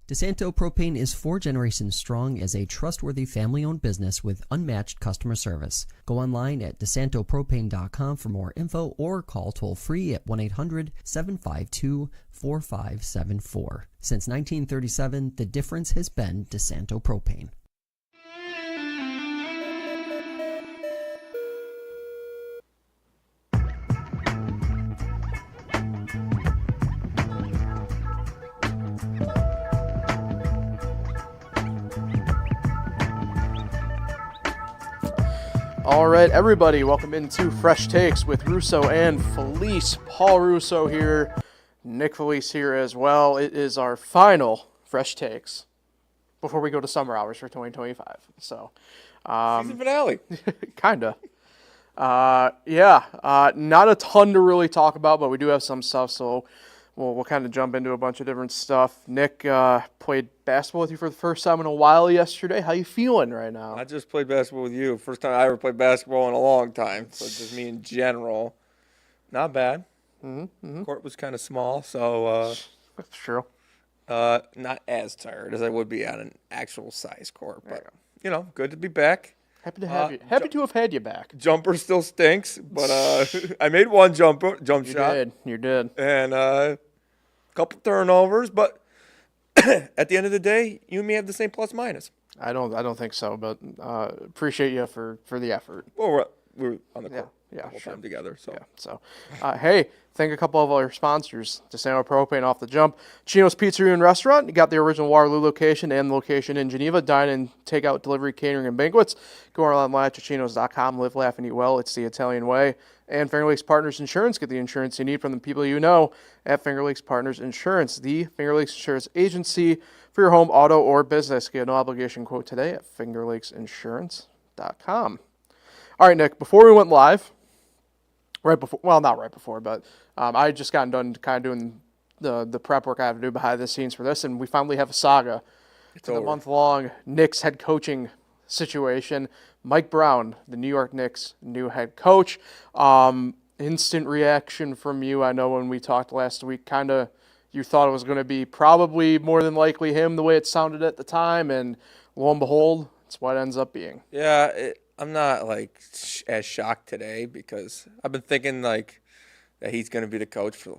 DeSanto Propane is 4 generations strong as a trustworthy family-owned business with unmatched customer service. Go online at DeSantoPropane.com for more info or call toll-free at 1-800-752-4574. Since 1937, the difference has been DeSanto Propane. All right, everybody, welcome into Fresh Takes with Russo and Felice. Paul Russo here, Nick Felice here as well. It is our final Fresh Takes before we go to summer hours for 2025. So, season finale. Kinda. Not a ton to really talk about, but we do have some stuff, so we'll kind of jump into a bunch of different stuff. Nick played basketball with you for the first time in a while yesterday. How you feeling right now? I just played basketball with you. First time I ever played basketball in a long time. So just me in general. Not bad. Court was kind of small, so That's true. not as tired as I would be on an actual size court. But, good to be back. Happy to have you. Happy to have had you back. Jumper still stinks, but I made one jump shot. You did. And a couple turnovers, but at the end of the day, you and me have the same plus minus. I don't think so, but appreciate you for the effort. Well, we're on the court the whole sure. time together. So. Yeah. So, hey, thank a couple of our sponsors. DeSanto Propane off the jump. Chino's Pizzeria and Restaurant. You got the original Waterloo location and the location in Geneva. Dine in, takeout, delivery, catering, and banquets. Go online at chinos.com. Live, laugh, and eat well. It's the Italian way. And Finger Lakes Partners Insurance. Get the insurance you need from the people you know at Finger Lakes Partners Insurance, the Finger Lakes Insurance Agency for your home, auto, or business. Get a no obligation quote today at fingerlakesinsurance.com. All right, Nick, before we went live, not right before, but I had just gotten done kind of doing the prep work I have to do behind the scenes for this, and we finally have a saga. It's the month-long Knicks head coaching situation. Mike Brown, the New York Knicks new head coach. Instant reaction from you. I know when we talked last week, kind of you thought it was going to be probably more than likely him the way it sounded at the time, and lo and behold, it's what it ends up being. Yeah, I'm not as shocked today because I've been thinking that he's going to be the coach for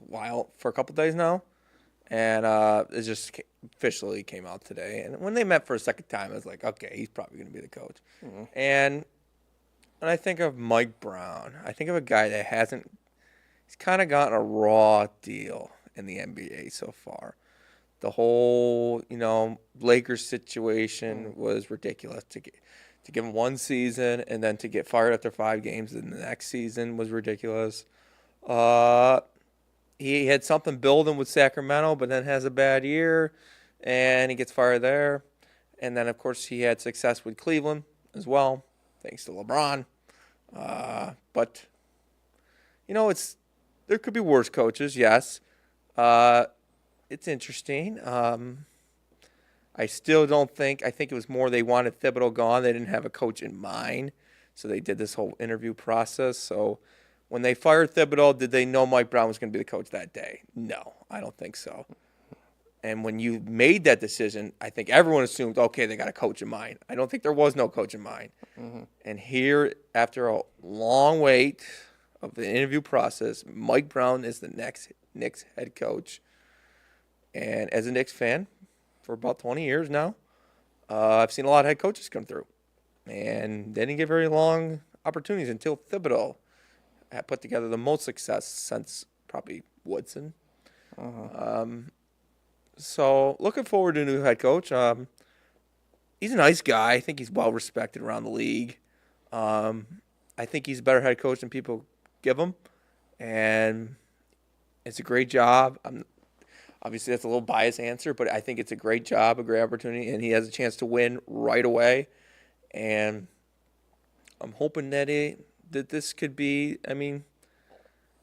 a couple days now, and it just officially came out today. And when they met for a second time, I was like, okay, he's probably going to be the coach. Mm-hmm. And when I think of Mike Brown, I think of a guy that he's kind of gotten a raw deal in the NBA so far. The whole, Lakers situation was ridiculous. To give him one season and then to get fired after 5 games in the next season was ridiculous. He had something building with Sacramento, but then has a bad year, and he gets fired there. And then, of course, he had success with Cleveland as well, thanks to LeBron. But, there could be worse coaches, yes. It's interesting. I still don't think – I think it was more they wanted Thibodeau gone. They didn't have a coach in mind, so they did this whole interview process. So when they fired Thibodeau, did they know Mike Brown was going to be the coach that day? No, I don't think so. And when you made that decision, I think everyone assumed, okay, they got a coach in mind. I don't think there was no coach in mind. Mm-hmm. And here, after a long wait of the interview process, Mike Brown is the next Knicks head coach. And as a Knicks fan for about 20 years now, I've seen a lot of head coaches come through. And they didn't get very long opportunities until Thibodeau had put together the most success since probably Woodson. Uh-huh. So looking forward to a new head coach. He's a nice guy. I think he's well respected around the league. I think he's a better head coach than people give him. And it's a great job. Obviously, that's a little biased answer, but I think it's a great job, a great opportunity, and he has a chance to win right away. And I'm hoping that this could be,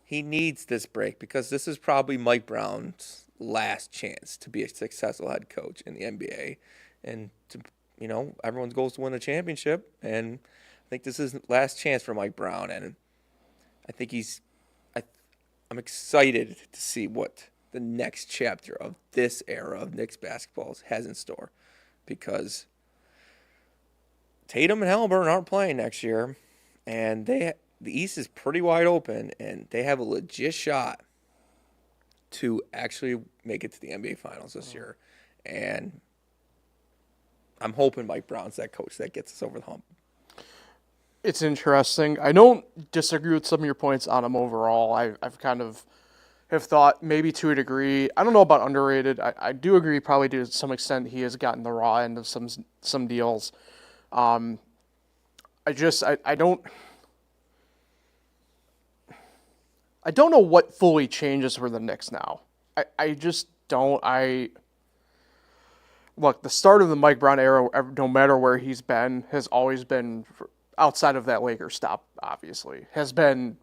he needs this break because this is probably Mike Brown's last chance to be a successful head coach in the NBA. And, everyone's goal is to win a championship, and I think this is the last chance for Mike Brown. And I think I'm excited to see what the next chapter of this era of Knicks basketball has in store, because Tatum and Halliburton aren't playing next year, and the East is pretty wide open, and they have a legit shot to actually make it to the NBA Finals this year. And I'm hoping Mike Brown's that coach that gets us over the hump. It's interesting. I don't disagree with some of your points on him overall. I've kind of have thought maybe to a degree. I don't know about underrated. I do agree probably to some extent he has gotten the raw end of some deals. I don't know what fully changes for the Knicks now. I just don't. Look, the start of the Mike Brown era, no matter where he's been, has always been, outside of that Lakers stop, obviously, has been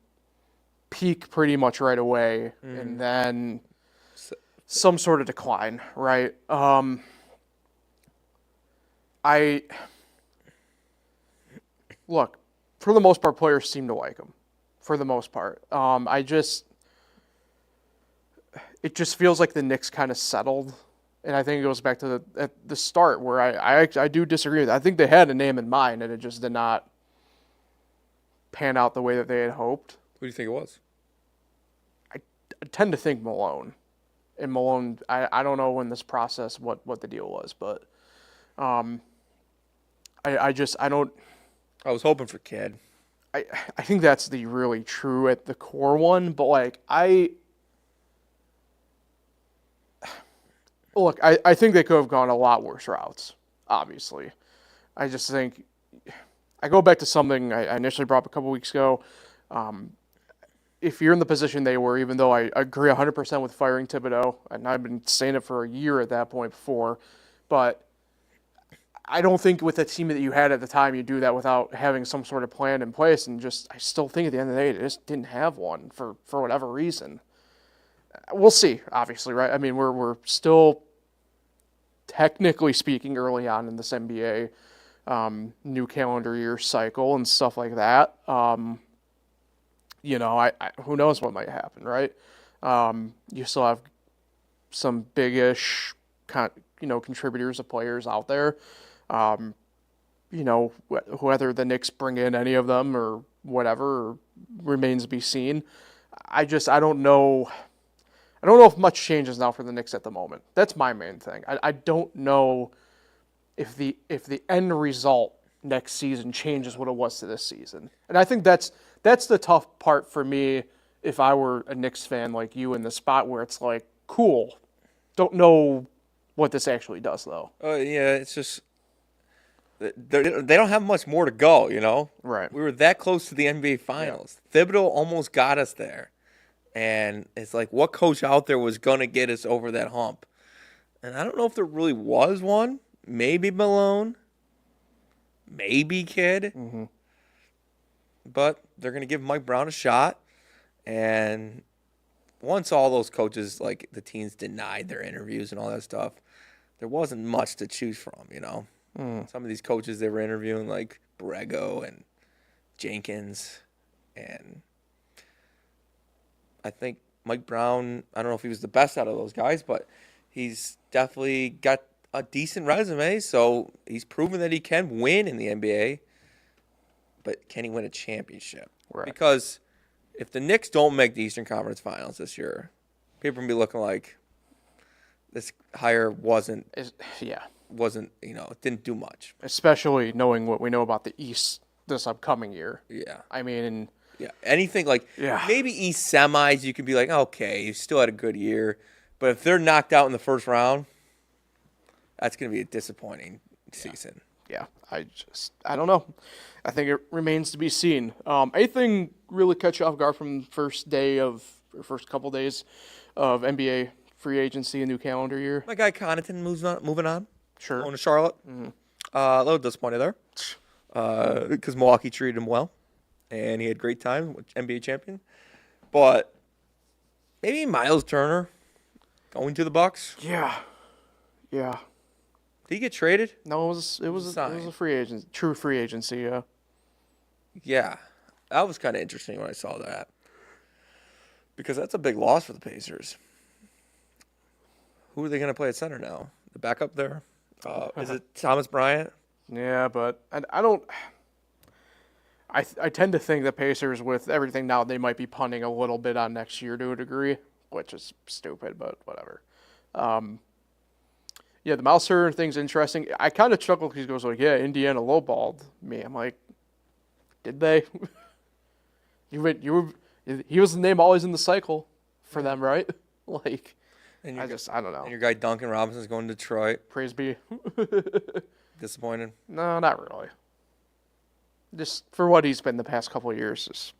peak pretty much right away, and then some sort of decline, right? Look, for the most part, players seem to like him. For the most part, it just feels like the Knicks kind of settled, and I think it goes back to at the start where I do disagree with it. I think they had a name in mind, and it just did not pan out the way that they had hoped. Who do you think it was? I tend to think Malone. And Malone, I don't know in this process what the deal was, but I don't. I was hoping for Kidd. I think that's the really true at the core one, but like look, I think they could have gone a lot worse routes, obviously. I just think I go back to something I initially brought up a couple weeks ago. If you're in the position they were, even though I agree 100% with firing Thibodeau, and I've been saying it for a year at that point before, but I don't think with the team that you had at the time you do that without having some sort of plan in place. And I still think at the end of the day, they just didn't have one for whatever reason. We'll see, obviously, right? I mean, we're still, technically speaking, early on in this NBA new calendar year cycle and stuff like that. Who knows what might happen, right? You still have some big-ish, contributors of players out there. Whether the Knicks bring in any of them or whatever remains to be seen. I don't know. I don't know if much changes now for the Knicks at the moment. That's my main thing. I don't know if the end result next season changes what it was to this season. And I think that's the tough part for me if I were a Knicks fan like you in the spot where it's like, cool, don't know what this actually does though. Yeah, it's just they don't have much more to go, Right. We were that close to the NBA Finals. Yeah. Thibodeau almost got us there. And it's like, what coach out there was going to get us over that hump? And I don't know if there really was one. Maybe Malone. Maybe Kidd. Mm-hmm. But they're going to give Mike Brown a shot. And once all those coaches, like the teams denied their interviews and all that stuff, there wasn't much to choose from, Some of these coaches they were interviewing, like Borrego and Jenkins. And I think Mike Brown, I don't know if he was the best out of those guys, but he's definitely got a decent resume. So he's proven that he can win in the NBA. But can he win a championship? Right. Because if the Knicks don't make the Eastern Conference Finals this year, people will be looking like this hire wasn't, it didn't do much. Especially knowing what we know about the East this upcoming year. Yeah. I mean, yeah, anything like maybe East semis, you could be like, okay, you still had a good year. But if they're knocked out in the first round, that's going to be a disappointing season. Yeah, I don't know. I think it remains to be seen. Anything really catch you off guard from the first couple days of NBA free agency and new calendar year? My guy Connaughton moving on. Sure. Going to Charlotte. Mm-hmm. A little disappointed there because Milwaukee treated him well, and he had a great time with NBA champion. But maybe Miles Turner going to the Bucks. Yeah. Did he get traded? No, it was a free agent, true free agency. Yeah. Yeah, that was kind of interesting when I saw that because that's a big loss for the Pacers. Who are they going to play at center now? The backup there? Is it Thomas Bryant? Yeah, but I don't. I tend to think the Pacers, with everything now, they might be punting a little bit on next year to a degree, which is stupid, but whatever. Yeah, the Miles Turner thing's interesting. I kind of chuckle because he goes like, "Yeah, Indiana lowballed me." I'm like, did they? He was the name always in the cycle for them, right? Like, And I don't know. And your guy Duncan Robinson's going to Detroit. Praise be. Disappointed? No, not really. Just for what he's been the past couple of years,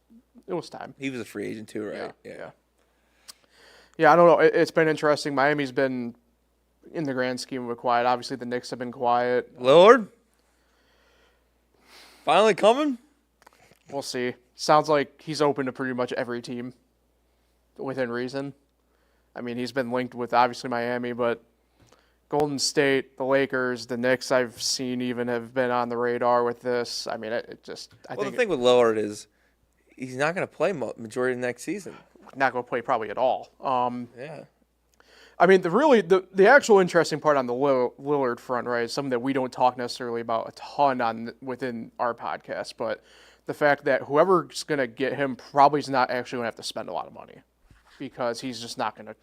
it was time. He was a free agent too, right? Yeah, I don't know. It's been interesting. Miami's been, in the grand scheme of it, quiet. Obviously, the Knicks have been quiet. Lillard? Finally coming? We'll see. Sounds like he's open to pretty much every team within reason. I mean, he's been linked with, obviously, Miami, but Golden State, the Lakers, the Knicks I've seen even have been on the radar with this. I mean, I think The thing with Lillard is he's not going to play majority of the next season. not going to play probably at all. Yeah. I mean, the actual interesting part on the Lillard front, right, is something that we don't talk necessarily about a ton on within our podcast, but the fact that whoever's going to get him probably is not actually going to have to spend a lot of money, because he's just not going to.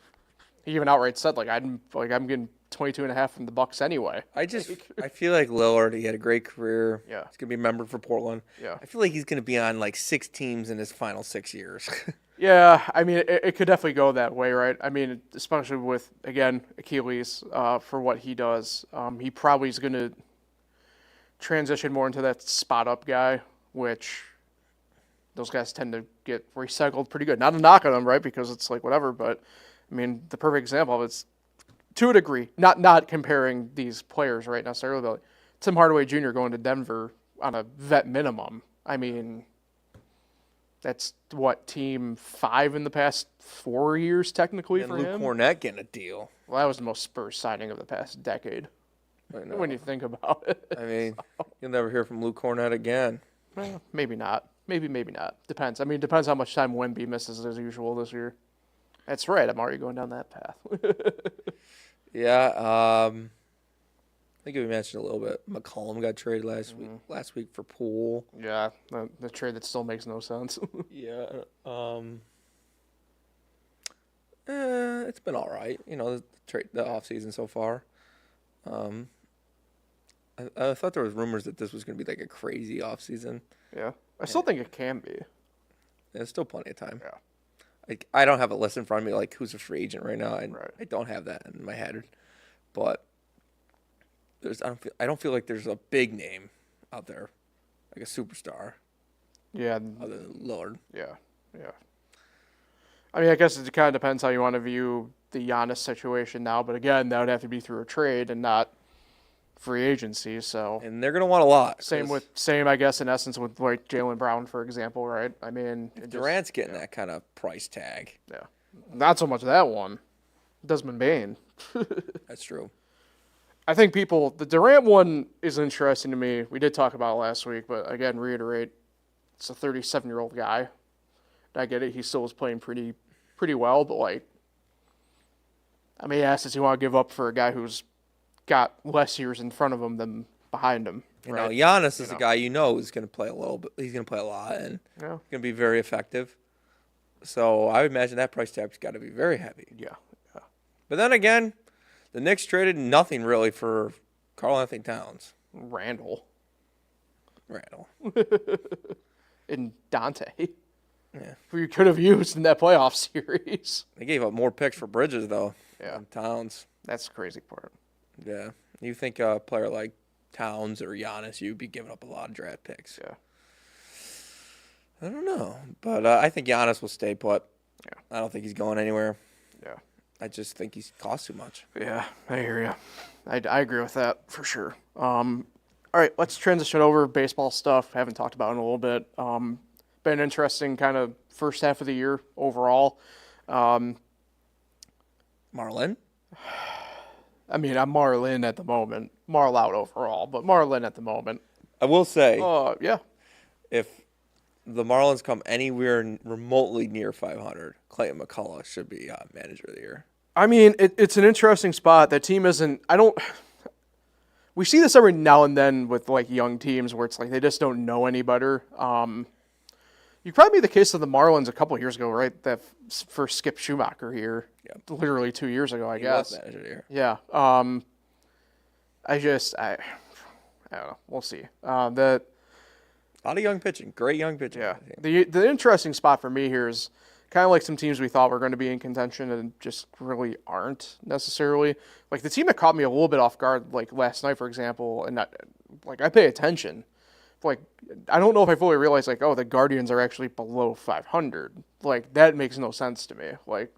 He even outright said, I'm getting 22.5 from the Bucks anyway. I feel like Lillard, he had a great career. Yeah. He's going to be remembered for Portland. Yeah. I feel like he's going to be on like 6 teams in his final 6 years. Yeah, I mean, it could definitely go that way, right? I mean, especially with, again, Achilles, for what he does. He probably is going to transition more into that spot-up guy, which those guys tend to get recycled pretty good. Not a knock on them, right, because it's like whatever, but, I mean, the perfect example of it's, to a degree, not comparing these players, right, necessarily, but Tim Hardaway Jr. going to Denver on a vet minimum. I mean, that's what, team 5 in the past 4 years, technically, And for Luke him? Cornett getting a deal. Well, that was the most Spurs signing of the past decade, I know. when you think about it. I mean, you'll never hear from Luke Cornett again. Well, maybe not. Maybe not. Depends. I mean, it depends how much time Wemby misses as usual this year. That's right. I'm already going down that path. Yeah, I think we mentioned a little bit. McCollum got traded last week for Poole. Yeah, the trade that still makes no sense. Yeah, it's been all right. You know, the off season so far. I thought there was rumors that this was going to be like a crazy off season. Yeah, I still think it can be. There's still plenty of time. Yeah. I don't have a list in front of me like who's a free agent right now. Right. I don't have that in my head, but I don't feel like there's a big name out there, like a superstar. Yeah. Other than Lillard. Yeah. I mean, I guess it kind of depends how you want to view the Giannis situation now, but again, that would have to be through a trade and not free agency. So And they're gonna want a lot. same, I guess, in essence, with like Jaylen Brown, for example, right? I mean, Durant's getting that kind of price tag. Yeah, not so much that one. Desmond Bane. That's true. I think the Durant one is interesting to me. We did talk about it last week, but again, reiterate, it's a 37-year-old guy. I get it. He still was playing pretty well, but like, I mean, does he want to give up for a guy who's got less years in front of him than behind him? You know, Giannis is a guy who's going to play a little bit. He's going to play a lot and going to be very effective. So I would imagine that price tag's got to be very heavy. Yeah. But then again, the Knicks traded nothing really for Karl-Anthony Towns. Randall. And Dante. Yeah. Who you could have used in that playoff series. They gave up more picks for Bridges, though. Yeah. Than Towns. That's the crazy part. Yeah. You think a player like Towns or Giannis, you'd be giving up a lot of draft picks. Yeah. I don't know. But I think Giannis will stay put. Yeah. I don't think he's going anywhere. Yeah. I just think he costs too much. Yeah, I hear you. I agree with that for sure. All right, let's transition over baseball stuff. Haven't talked about it in a little bit. Been an interesting kind of first half of the year overall. Marlin? I mean, I'm Marlin at the moment. Marl out overall, but Marlin at the moment. I will say, Yeah. if the Marlins come anywhere remotely near 500, Clayton McCullough should be manager of the year. I mean, it's an interesting spot. That team isn't. I don't. We see this every now and then with like young teams where it's like they just don't know any better. You probably made the case of the Marlins a couple of years ago, right? That first Skip Schumacher here, literally 2 years ago, I guess. Was manager here. Yeah. I don't know. We'll see. That. A lot of young pitching. Great young pitching. Yeah. The interesting spot for me here is kind of like some teams we thought were going to be in contention and just really aren't necessarily. Like the team that caught me a little bit off guard, like last night, for example, and I pay attention. Like, I don't know if I fully realized, like, oh, the Guardians are actually below 500. Like, that makes no sense to me. Like,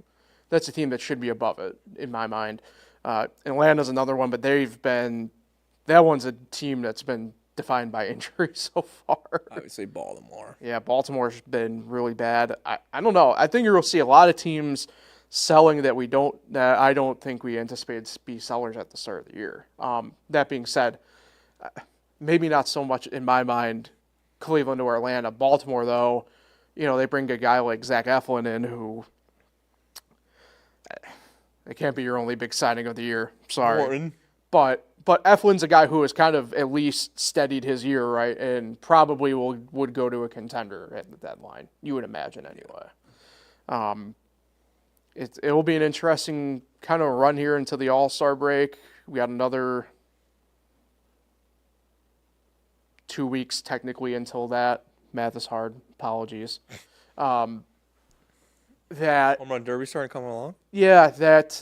that's a team that should be above it, in my mind. Atlanta's another one, but that one's a team that's been defined by injury so far. Obviously, Baltimore. Yeah, Baltimore's been really bad. I don't know. I think you'll see a lot of teams selling that I don't think we anticipate to be sellers at the start of the year. That being said, maybe not so much in my mind Cleveland or Atlanta. Baltimore, though, they bring a guy like Zach Eflin in who it can't be your only big signing of the year. Sorry. Morton. But Eflin's a guy who has kind of at least steadied his year, right, and probably would go to a contender at the deadline. You would imagine anyway. It'll be an interesting kind of run here until the All-Star break. We got another 2 weeks technically until that. Math is hard. Apologies. That Home run derby starting coming along. Yeah, that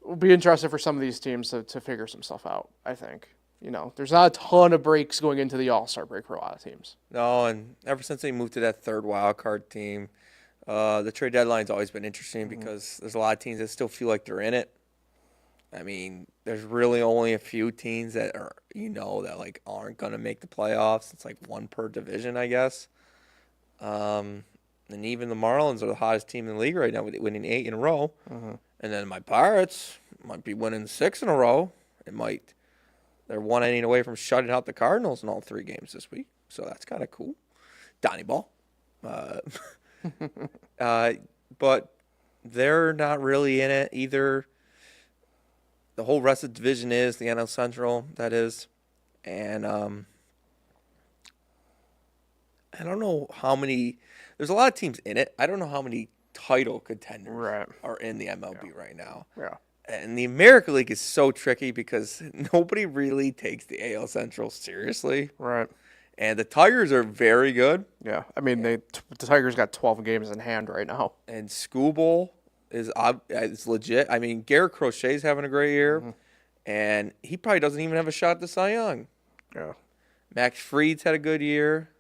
will be interesting for some of these teams to figure some stuff out, I think. There's not a ton of breaks going into the All-Star break for a lot of teams. No, and ever since they moved to that third wild card team, the trade deadline's always been interesting because there's a lot of teams that still feel like they're in it. I mean, there's really only a few teams that are, that like aren't going to make the playoffs. It's like one per division, I guess. And even the Marlins are the hottest team in the league right now, with winning 8 in a row. Mm-hmm. And then my Pirates might be winning 6 in a row. They're 1 inning away from shutting out the Cardinals in all 3 games this week. So that's kind of cool. Donnie Ball. But they're not really in it either. The whole rest of the division is, the NL Central, that is. And I don't know how many – there's a lot of teams in it. I don't know how many title contenders are in the MLB right now. Yeah. And the American League is so tricky because nobody really takes the AL Central seriously. Right. And the Tigers are very good. Yeah. I mean, the Tigers got 12 games in hand right now. And Skubal is legit. I mean, Garrett Crochet's having a great year. And he probably doesn't even have a shot at the Cy Young. Yeah. Max Fried's had a good year.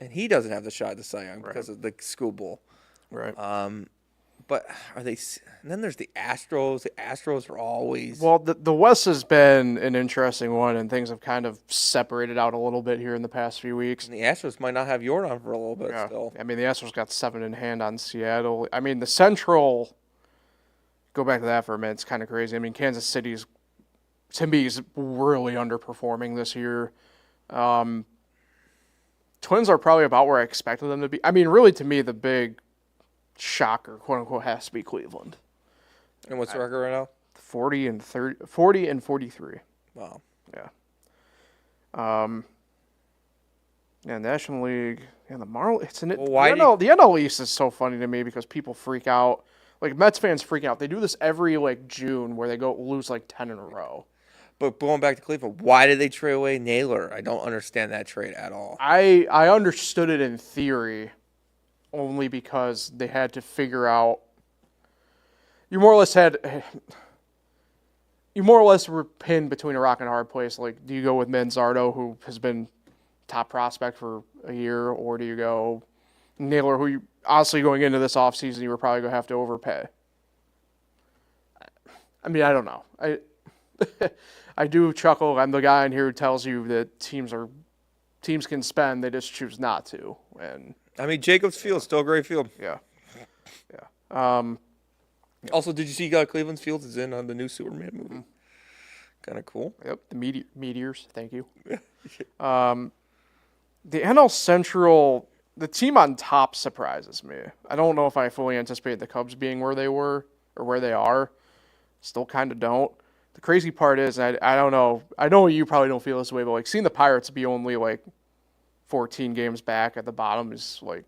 And he doesn't have the shot at the Cy Young because of the Skubal. Right. But are they? And then there's the Astros. The Astros are always. Well, the West has been an interesting one, and things have kind of separated out a little bit here in the past few weeks. And the Astros might not have Jordan for a little bit still. I mean, the Astros got 7 in hand on Seattle. I mean, the Central. Go back to that for a minute. It's kind of crazy. I mean, Kansas City's, to me, is really underperforming this year. Twins are probably about where I expected them to be. I mean, really, to me, the big shocker, quote unquote, has to be Cleveland. And what's the record right now? 40 and 43. Wow. Yeah. National League and the Marlins. The NL East is so funny to me because people freak out. Like Mets fans freak out. They do this every June where they go lose 10 in a row. But going back to Cleveland, why did they trade away Naylor? I don't understand that trade at all. I understood it in theory, only because they had to figure out. You more or less were pinned between a rock and a hard place. Like, do you go with Manzardo, who has been top prospect for a year, or do you go Naylor, who you, honestly going into this offseason you were probably going to have to overpay? I mean, I don't know. I do chuckle. I'm the guy in here who tells you that teams can spend, they just choose not to. And I mean, Jacobs Field, still a great field. Yeah. Also, did you see Cleveland's Fields is in on the new Superman movie? Kind of cool. Yep, the Meteors. Thank you. The NL Central, the team on top surprises me. I don't know if I fully anticipated the Cubs being where they were or where they are. Still kind of don't. The crazy part is, I don't know. I know you probably don't feel this way, but like seeing the Pirates be only like 14 games back at the bottom is like,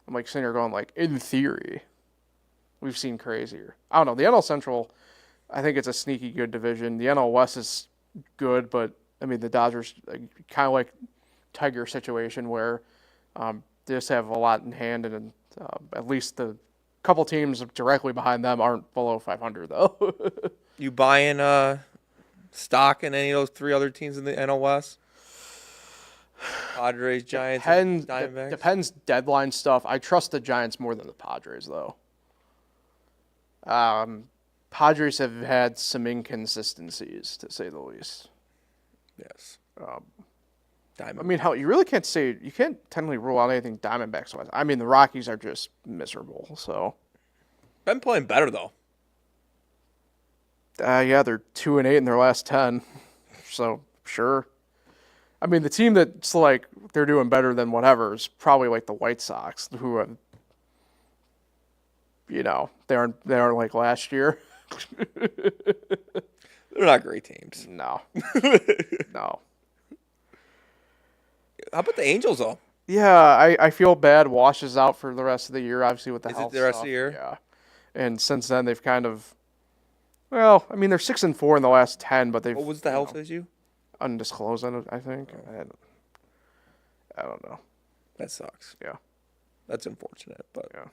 I'm like sitting here going like, in theory, we've seen crazier. I don't know. The NL Central, I think it's a sneaky good division. The NL West is good, but I mean the Dodgers kind of like Tiger situation where they just have a lot in hand, and at least the couple teams directly behind them aren't below 500 though. You buying stock in any of those 3 other teams in the NL West? Padres, Giants, Diamondbacks? Depends deadline stuff. I trust the Giants more than the Padres, though. Padres have had some inconsistencies, to say the least. Yes. I mean, hell, you really can't say, you can't technically rule out anything Diamondbacks-wise. I mean, the Rockies are just miserable, so. Been playing better, though. Yeah, they're 2-8 in their last 10, so sure. I mean, the team that's like they're doing better than whatever is probably like the White Sox, who are, they aren't like last year. They're not great teams. No, no. How about the Angels, though? Yeah, I feel bad. Washes out for the rest of the year, obviously with the health Is it the rest stuff. of the year? Yeah, and since then they've kind of, well, I mean they're 6-4 in the last 10, but they've. What was the health issue? Undisclosed, I think. I don't know. That sucks. Yeah. That's unfortunate, but yeah.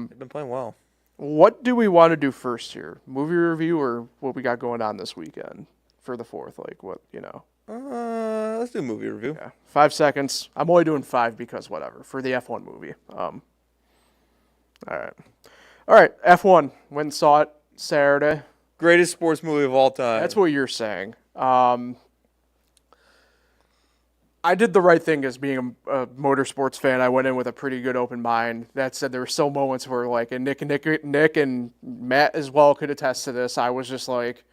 They've been playing well. What do we want to do first here? Movie review or what we got going on this weekend for the 4th? Like what, Let's do a movie review. Yeah. 5 seconds. I'm only doing 5 because whatever. For the F1 movie. All right. F1. Went and saw it Saturday. Greatest sports movie of all time. That's what you're saying. I did the right thing as being a motorsports fan. I went in with a pretty good open mind. That said, there were still moments where, like, and Nick and Matt as well could attest to this. I was just like,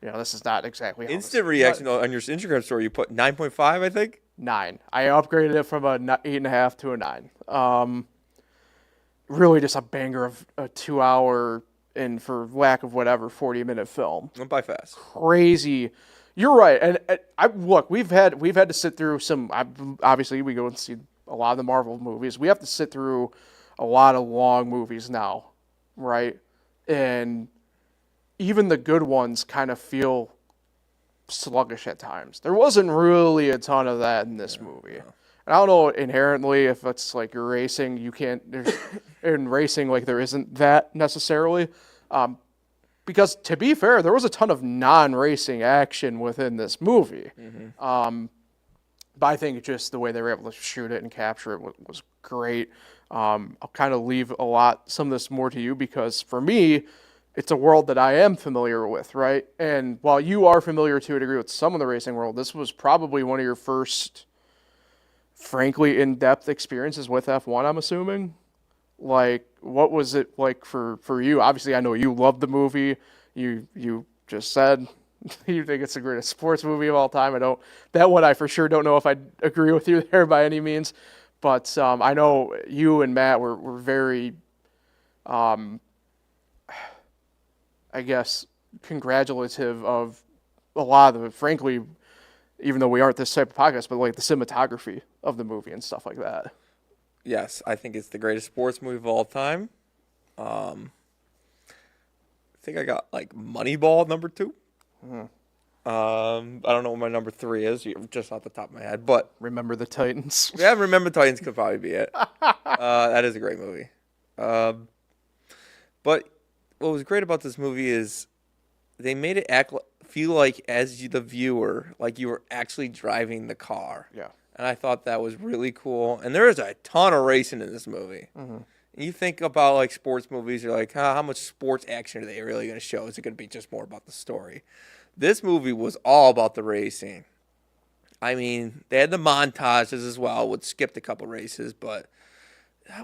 this is not exactly how Instant reaction on your Instagram story. You put 9.5, I think. 9. I upgraded it from a 8.5 to a 9. Really, just a banger of a 2-hour and, for lack of whatever, 40-minute film. Went by fast. Crazy. You're right, and look, we've had to sit through some. Obviously, we go and see a lot of the Marvel movies. We have to sit through a lot of long movies now, right? And even the good ones kind of feel sluggish at times. There wasn't really a ton of that in this movie. No. And I don't know inherently if it's like you're racing, you can't. In racing, like there isn't that necessarily. Because to be fair, there was a ton of non-racing action within this movie. Mm-hmm. But I think just the way they were able to shoot it and capture it was great. I'll kind of leave some of this more to you because for me, it's a world that I am familiar with, right? And while you are familiar to a degree with some of the racing world, this was probably one of your first, frankly, in-depth experiences with F1, I'm assuming. Like, what was it like for you? Obviously, I know you loved the movie. You just said you think it's the greatest sports movie of all time. That one I for sure don't know if I agree with you there by any means. But I know you and Matt were very, I guess, congratulative of a lot of the, frankly, even though we aren't this type of podcast, but like the cinematography of the movie and stuff like that. Yes, I think it's the greatest sports movie of all time. I think I got like Moneyball number 2. Mm-hmm. I don't know what my number 3 is, just off the top of my head. But Remember the Titans. Yeah, Remember the Titans could probably be it. That is a great movie. But what was great about this movie is they made it feel like, as the viewer, like you were actually driving the car. Yeah. And I thought that was really cool. And there is a ton of racing in this movie. Mm-hmm. You think about like sports movies, you're like, how much sports action are they really going to show? Is it going to be just more about the story? This movie was all about the racing. I mean, they had the montages as well, which skipped a couple races, but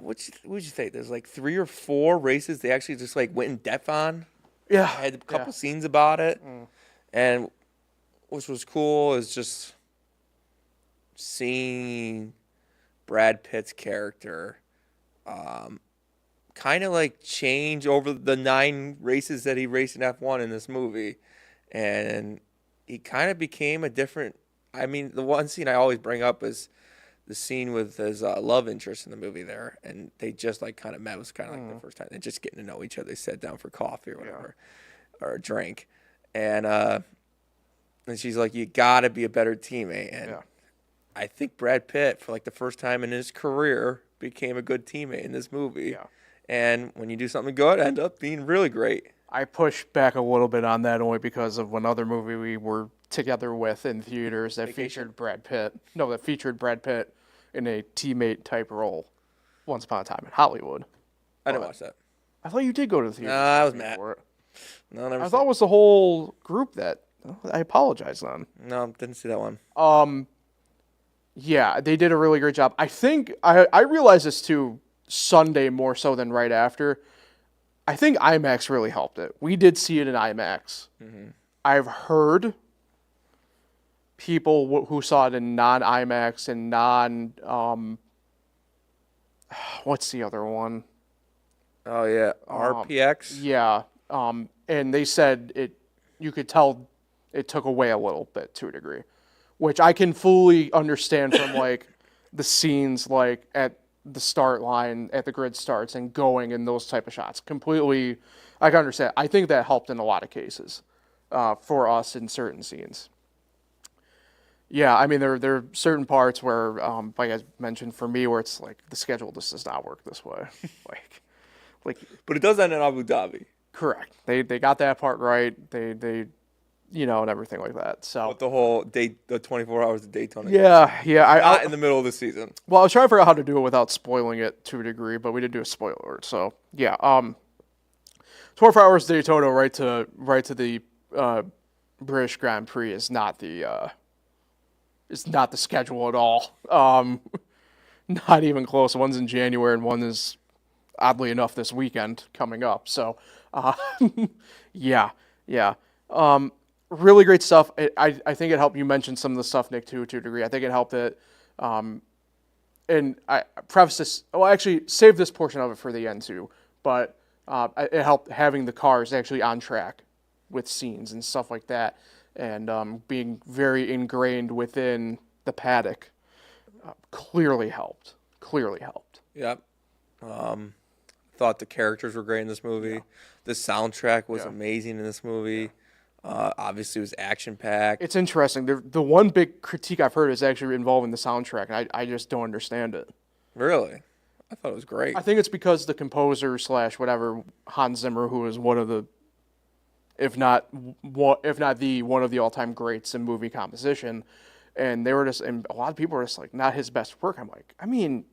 what'd you think? There's like 3 or 4 races they actually just like went in depth on. Yeah. I had a couple scenes about it. And which was cool is just seeing Brad Pitt's character kind of like change over the 9 races that he raced in F1 in this movie. And he kind of became a different. I mean, the one scene I always bring up is the scene with his love interest in the movie there. And they just like kind of met. It was kind of like the first time. They're just getting to know each other. They sat down for coffee or whatever, or a drink. And she's like, you got to be a better teammate. And I think Brad Pitt, for like the first time in his career, became a good teammate in this movie. Yeah. And when you do something good, end up being really great. I push back a little bit on that only because of another movie we were together with in theaters that featured Brad Pitt. No, that featured Brad Pitt in a teammate type role. Once Upon a Time in Hollywood. I didn't watch that. I thought you did go to the theater. No, I was mad. No, I thought it was the whole group that. I apologize then. No, didn't see that one. Yeah, they did a really great job. I think I realized this too Sunday more so than right after. I think IMAX really helped it. We did see it in IMAX. Mm-hmm. I've heard people who saw it in non-IMAX and what's the other one? Oh yeah, RPX. Yeah, and they said you could tell it took away a little bit to a degree, which I can fully understand from like the scenes like at the start line at the grid starts and going in those type of shots. Completely, I can understand. I think that helped in a lot of cases for us in certain scenes. Yeah, I mean there are certain parts where, like I mentioned, for me where it's like the schedule just does not work this way. like, but it does end in Abu Dhabi. Correct. They got that part right. They and everything like that. So with the whole the 24 hours of Daytona. Yeah. Not in the middle of the season. Well, I was trying to figure out how to do it without spoiling it to a degree, but we did do a spoiler. So yeah. 24 hours Daytona right to the British Grand Prix is not the schedule at all. Not even close. One's in January and one is oddly enough this weekend coming up. So yeah. Really great stuff. I think it helped. You mentioned some of the stuff, Nick, to a degree. I think it helped it. And I preface this. Well, actually, save this portion of it for the end too. But it helped having the cars actually on track with scenes and stuff like that, and being very ingrained within the paddock clearly helped. Yep. Thought the characters were great in this movie. Yeah. The soundtrack was amazing in this movie. Yeah. Obviously, it was action-packed. It's interesting. The one big critique I've heard is actually involving the soundtrack, and I just don't understand it. Really? I thought it was great. I think it's because the composer / whatever, Hans Zimmer, who is one of the, if not the one of the all-time greats in movie composition, and they were just, and a lot of people were just like, not his best work. I'm like, I mean,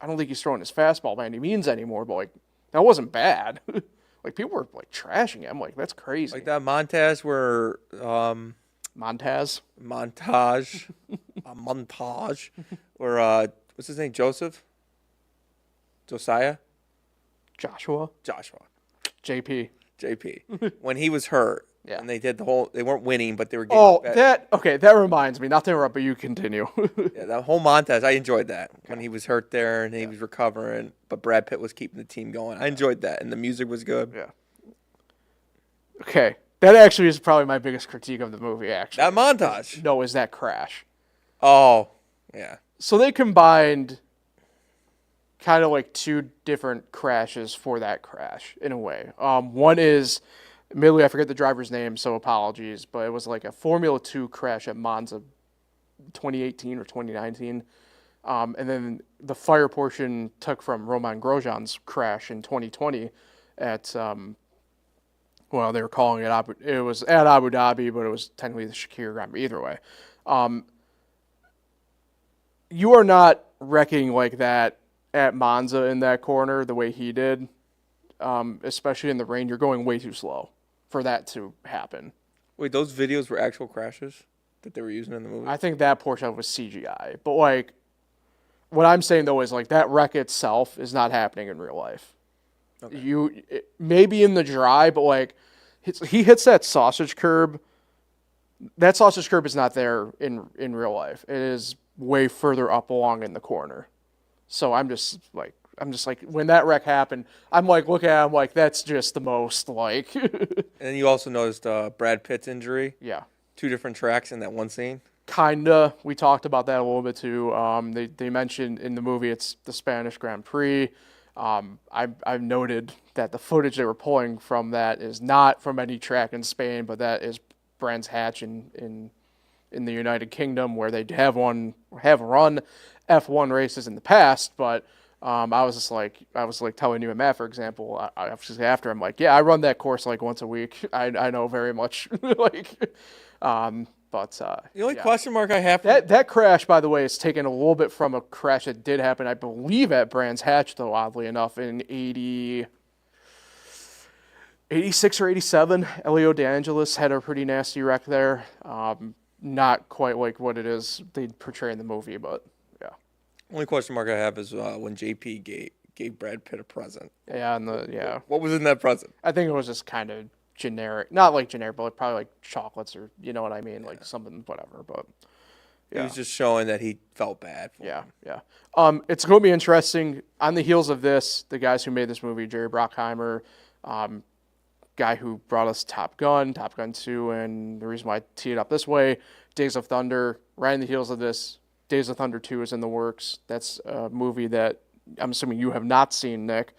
I don't think he's throwing his fastball by any means anymore, but like, that wasn't bad. Like, people were, like, trashing it. I'm like, that's crazy. Like that montage where... Montage? A montage. Where, what's his name? Josiah? Joshua. JP. When he was hurt. Yeah. And they did they weren't winning, but they were getting... that reminds me. Not to interrupt, but you continue. Yeah, that whole montage, I enjoyed that. Okay. When he was hurt there and he was recovering, but Brad Pitt was keeping the team going. I enjoyed that, and the music was good. Yeah. Okay. That actually is probably my biggest critique of the movie, actually. That montage? No, is that crash. Oh, yeah. So they combined kind of like two different crashes for that crash, in a way. One is... Admittedly, I forget the driver's name, so apologies, but it was like a Formula 2 crash at Monza 2018 or 2019. And then the fire portion took from Romain Grosjean's crash in 2020 at, they were calling it was at Abu Dhabi, but it was technically the Shakir Grand Prix either way. You are not wrecking like that at Monza in that corner the way he did, especially in the rain. You're going way too slow for that to happen. Wait, those videos were actual crashes that they were using in the movie? I think that portion of it was CGI. But, like, what I'm saying, though, is, like, that wreck itself is not happening in real life. Okay. Maybe in the dry, but, like, he hits that sausage curb. That sausage curb is not there in real life. It is way further up along in the corner. So I'm just like when that wreck happened, I'm like looking at him like that's just the most like. And then you also noticed Brad Pitt's injury. Yeah. 2 different tracks in that one scene. Kinda. We talked about that a little bit too. They mentioned in the movie it's the Spanish Grand Prix. I've noted that the footage they were pulling from that is not from any track in Spain, but that is Brands Hatch in the United Kingdom, where they have run F1 races in the past. But I was like telling you and Matt, for example, after I'm like, yeah, I run that course like once a week. I know very much like. The only question mark I have that crash, by the way, is taken a little bit from a crash that did happen, I believe, at Brands Hatch, though, oddly enough, in 86 or 87. Elio De Angelis had a pretty nasty wreck there. Not quite like what it is they portray in the movie, but yeah. Only question mark I have is when JP gave Brad Pitt a present. Yeah, What was in that present? I think it was just kind of generic, not like generic, but like probably like chocolates or you know what I mean, like something whatever. But He was just showing that he felt bad for him. Yeah. It's going to be interesting. On the heels of this, the guys who made this movie, Jerry Bruckheimer, guy who brought us Top Gun 2, and the reason why I tee it up this way, Days of Thunder, right on the heels of this, Days of Thunder 2 is in the works. That's a movie that I'm assuming you have not seen, Nick,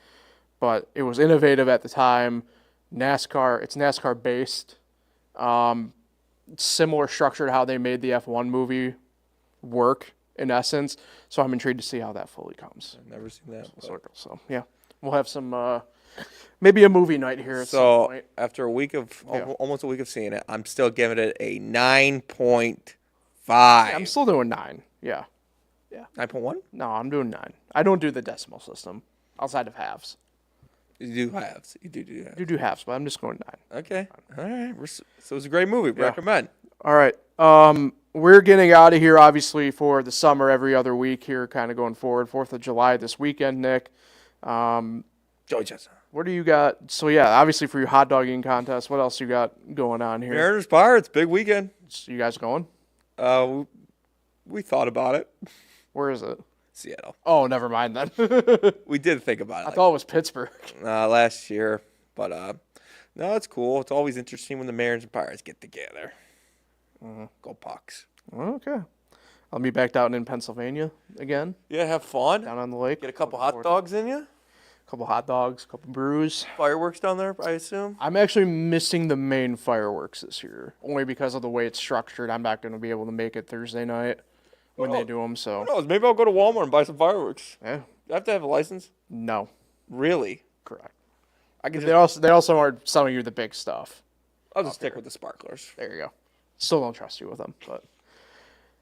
but it was innovative at the time. It's NASCAR based. Similar structure to how they made the F1 movie work in essence. So I'm intrigued to see how that fully comes. I've never seen that. So yeah, we'll have some maybe a movie night here at some point. After almost a week of seeing it, I'm still giving it a 9.5. I'm still doing 9. Yeah. 9.1? No, I'm doing 9. I don't do the decimal system outside of halves. You do halves. You do halves. You do halves, but I'm just going 9. Okay. All right. So it's a great movie. Yeah. Recommend. All right. We're getting out of here, obviously, for the summer every other week here, kind of going forward. 4th of July this weekend, Nick. Joey Chestnut. What do you got? So, yeah, obviously for your hot dog eating contest, what else you got going on here? Mariners Pirates, big weekend. So you guys going? We thought about it. Where is it? Seattle. Oh, never mind then. We did think about it. I thought it was Pittsburgh. Last year. But, no, it's cool. It's always interesting when the Mariners and Pirates get together. Go Pucks. Okay. I'll be back down in Pennsylvania again. Yeah, have fun. Down on the lake. Get a couple hot dogs in you. A couple hot dogs, a couple brews. Fireworks down there, I assume. I'm actually missing the main fireworks this year, only because of the way it's structured. I'm not going to be able to make it Thursday night when they do them. So who knows? Maybe I'll go to Walmart and buy some fireworks. Yeah. Do I have to have a license? No. Really? Correct. I can They also aren't selling you the big stuff. I'll just stick with the sparklers. There you go. Still don't trust you with them, but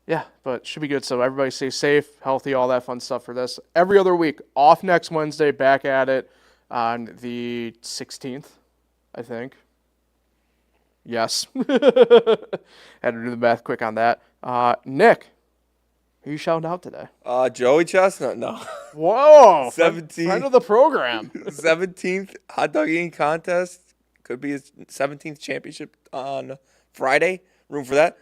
yeah, but should be good. So everybody stay safe, healthy, all that fun stuff for this. Every other week, off next Wednesday, back at it on the 16th, I think. Yes. Had to do the math quick on that. Nick, who are you shouting out today? Joey Chestnut, no. Whoa! 17th. Friend of the program. 17th hot dog eating contest. Could be his 17th championship on Friday. Room for that.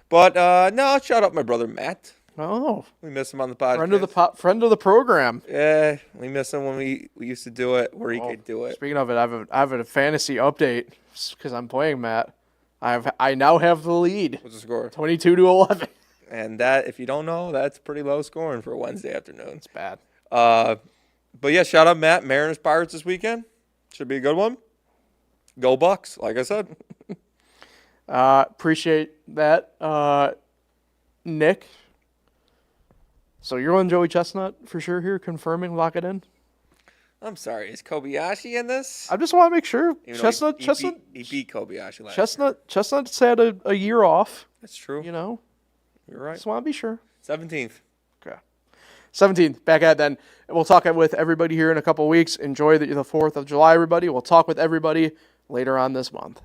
But, no, I'll shout out my brother, Matt. Oh. We miss him on the podcast. Friend of the program. Yeah, we miss him when we used to do it, where he could do it. Speaking of it, I have a fantasy update because I'm playing Matt. I now have the lead. What's the score? 22-11. And that, if you don't know, that's pretty low scoring for a Wednesday afternoon. It's bad. But yeah, shout out Matt. Mariners Pirates this weekend. Should be a good one. Go Bucks, like I said. Appreciate that, Nick. So you're on Joey Chestnut for sure here, confirming, lock it in. I'm sorry, is Kobayashi in this? I just want to make sure. Chestnut. He beat Kobayashi last year. Chestnut's had a year off. That's true. You know, You're right. just want to be sure. 17th. Okay. 17th, back at it then. We'll talk with everybody here in a couple of weeks. Enjoy the 4th of July, everybody. We'll talk with everybody later on this month.